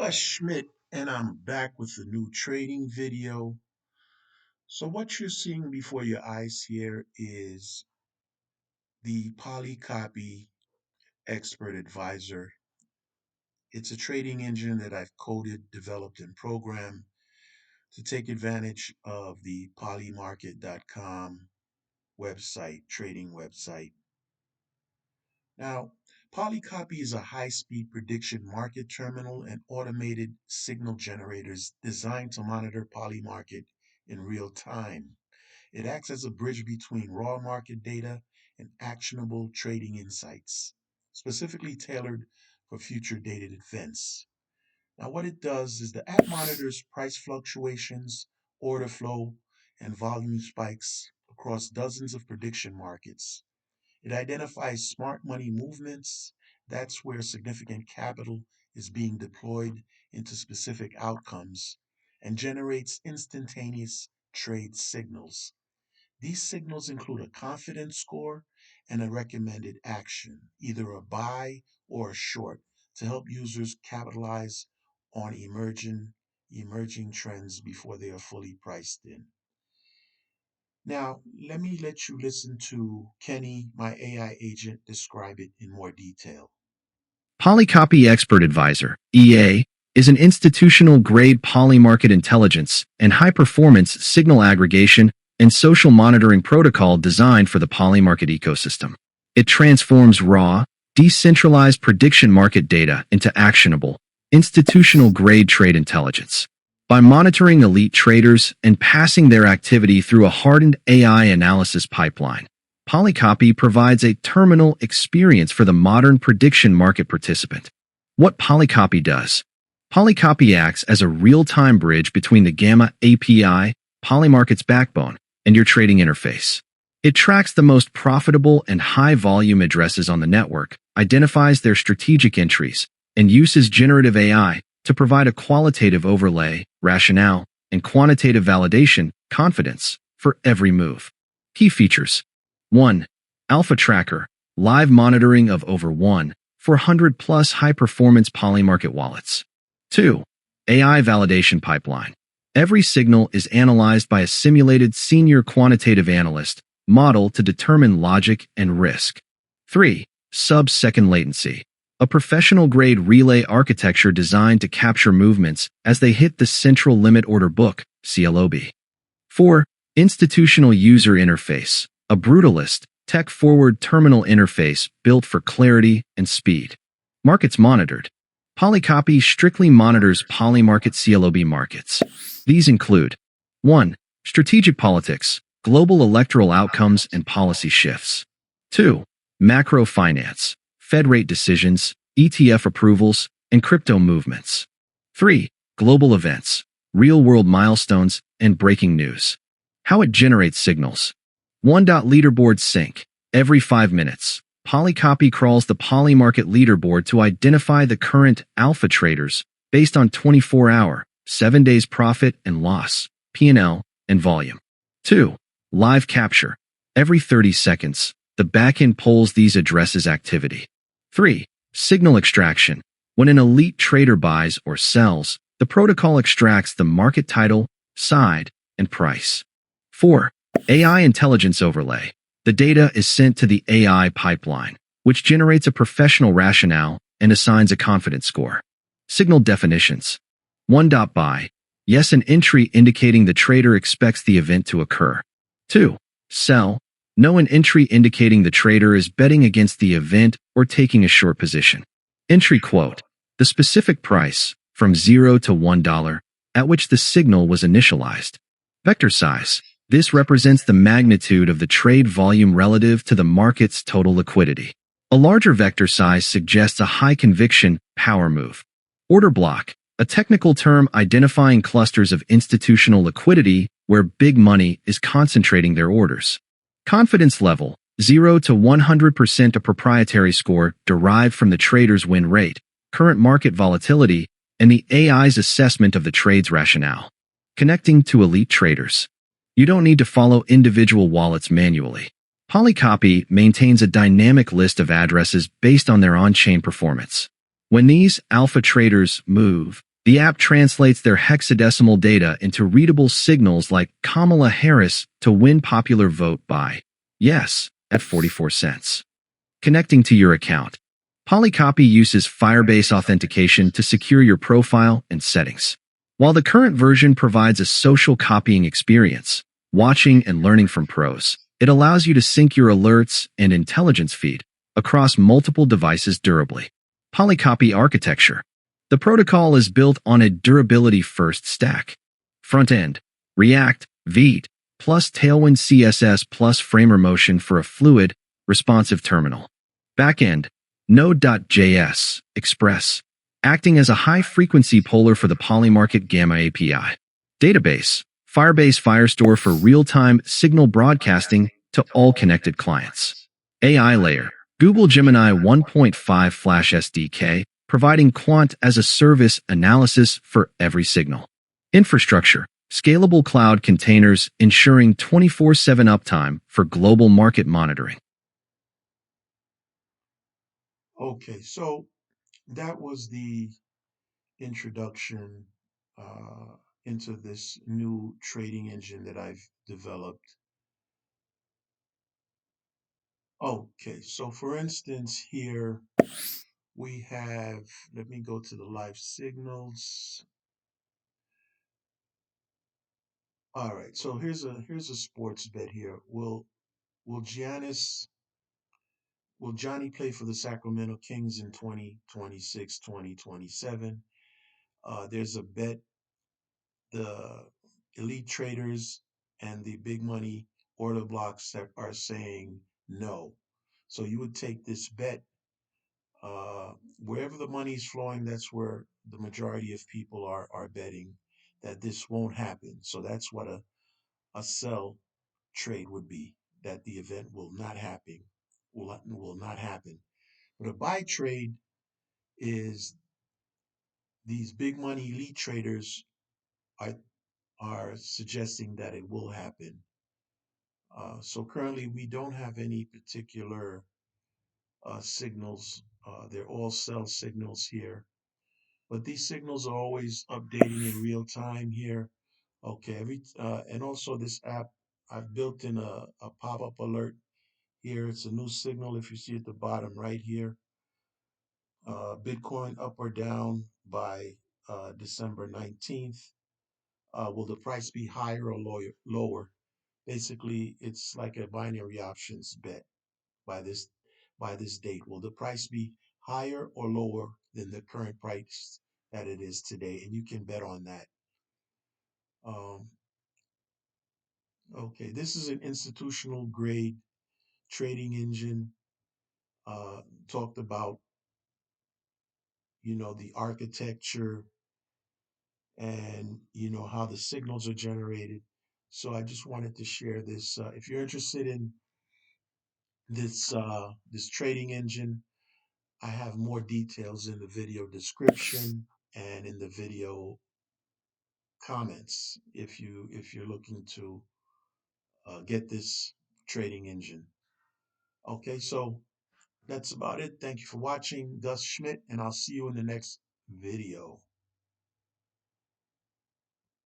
Schmidt, and I'm back with a new trading video. So what you're seeing before your eyes here is the PolyCopy Expert Advisor. It's a trading engine that I've coded, developed, and programmed to take advantage of the polymarket.com website, trading website. Now, PolyCopy is a high-speed prediction market terminal and automated signal generators designed to monitor polymarket in real time. It acts as a bridge between raw market data and actionable trading insights, specifically tailored for future dated events. Now, what it does is the app monitors price fluctuations, order flow, and volume spikes across dozens of prediction markets. It identifies smart money movements. That's where significant capital is being deployed into specific outcomes and generates instantaneous trade signals. These signals include a confidence score and a recommended action, either a buy or a short, to help users capitalize on emerging trends before they are fully priced in. Now, let you listen to Kenny, my AI agent, describe it in more detail. PolyCopy Expert Advisor, EA, is an institutional-grade polymarket intelligence and high-performance signal aggregation and social monitoring protocol designed for the polymarket ecosystem. It transforms raw, decentralized prediction market data into actionable, institutional-grade trade intelligence. By monitoring elite traders and passing their activity through a hardened AI analysis pipeline, PolyCopy provides a terminal experience for the modern prediction market participant. What PolyCopy does? PolyCopy acts as a real-time bridge between the Gamma API, Polymarket's backbone, and your trading interface. It tracks the most profitable and high-volume addresses on the network, identifies their strategic entries, and uses generative AI to provide a qualitative overlay, rationale, and quantitative validation, confidence, for every move. Key features. 1. Alpha Tracker, live monitoring of over 400 plus high-performance polymarket wallets. 2. AI validation pipeline. Every signal is analyzed by a simulated senior quantitative analyst model to determine logic and risk. 3. Sub-second latency. A professional-grade relay architecture designed to capture movements as they hit the central limit order book, CLOB. 4. Institutional user interface. A brutalist, tech-forward terminal interface built for clarity and speed. Markets monitored. PolyCopy strictly monitors polymarket CLOB markets. These include 1. Strategic politics, global electoral outcomes and policy shifts. 2. Macro finance, Fed rate decisions, ETF approvals, and crypto movements. 3. Global events, real-world milestones, and breaking news. How it generates signals. 1. Leaderboard sync. Every 5 minutes, PolyCopy crawls the polymarket leaderboard to identify the current alpha traders based on 24-hour, 7 days profit and loss, P&L, and volume. 2. Live capture. Every 30 seconds, the backend polls these addresses' activity. 3. Signal extraction. When an elite trader buys or sells, the protocol extracts the market title, side, and price. 4. AI intelligence overlay. The data is sent to the AI pipeline, which generates a professional rationale and assigns a confidence score. Signal definitions. 1. Buy. Yes, an entry indicating the trader expects the event to occur. 2. Sell. No, an entry indicating the trader is betting against the event or taking a short position. Entry quote. The specific price, from $0 to $1, at which the signal was initialized. Vector size. This represents the magnitude of the trade volume relative to the market's total liquidity. A larger vector size suggests a high-conviction power move. Order block, a technical term identifying clusters of institutional liquidity where big money is concentrating their orders. Confidence level, 0 to 100%, a proprietary score derived from the trader's win rate, current market volatility, and the AI's assessment of the trade's rationale. Connecting to elite traders. You don't need to follow individual wallets manually. PolyCopy maintains a dynamic list of addresses based on their on-chain performance. When these alpha traders move, The app translates their hexadecimal data into readable signals like Kamala Harris to win popular vote by yes at 44 cents. Connecting to your account. PolyCopy uses Firebase authentication to secure your profile and settings. While the current version provides a social copying experience, watching and learning from pros, it allows you to sync your alerts and intelligence feed across multiple devices durably. PolyCopy architecture. The protocol is built on a durability-first stack. Front-end, React, Vite, plus Tailwind CSS plus Framer Motion for a fluid, responsive terminal. Backend, Node.js, Express, acting as a high-frequency polar for the PolyMarket Gamma API. Database, Firebase Firestore for real-time signal broadcasting to all connected clients. AI layer, Google Gemini 1.5 Flash SDK, providing quant as a service analysis for every signal. Infrastructure, scalable cloud containers ensuring 24/7 uptime for global market monitoring. Okay, so that was the introduction uh, into this new trading engine that I've developed. Okay, so for instance, here we have, let me go to the live signals. All right, so here's a sports bet here. Will Giannis will Johnny play for the Sacramento Kings in 2026, 2027? There's a bet the elite traders and the big money order blocks that are saying no. So you would take this bet wherever the money is flowing, that's where the majority of people are betting that this won't happen. So that's what a sell trade would be, that the event will not happen, will not happen. But a buy trade is these big money elite traders are are suggesting that it will happen. So currently we don't have any particular signals. They're all sell signals here, but these signals are always updating in real time here. Okay, and also this app, I've built in a pop-up alert here. It's a new signal if you see at the bottom right here. Bitcoin up or down by December 19th. Will the price be higher or lower? Basically, it's like a binary options bet by this by this date. Will the price be higher or lower than the current price that it is today? And you can bet on that. Um, okay, this is an institutional grade trading engine. Talked about, the architecture and, how the signals are generated. So I just wanted to share this. If you're interested in this trading engine, I have more details in the video description and in the video comments if you're looking to get this trading engine. Okay, so that's about it. Thank you for watching. Gus Schmidt, and I'll see you in the next video.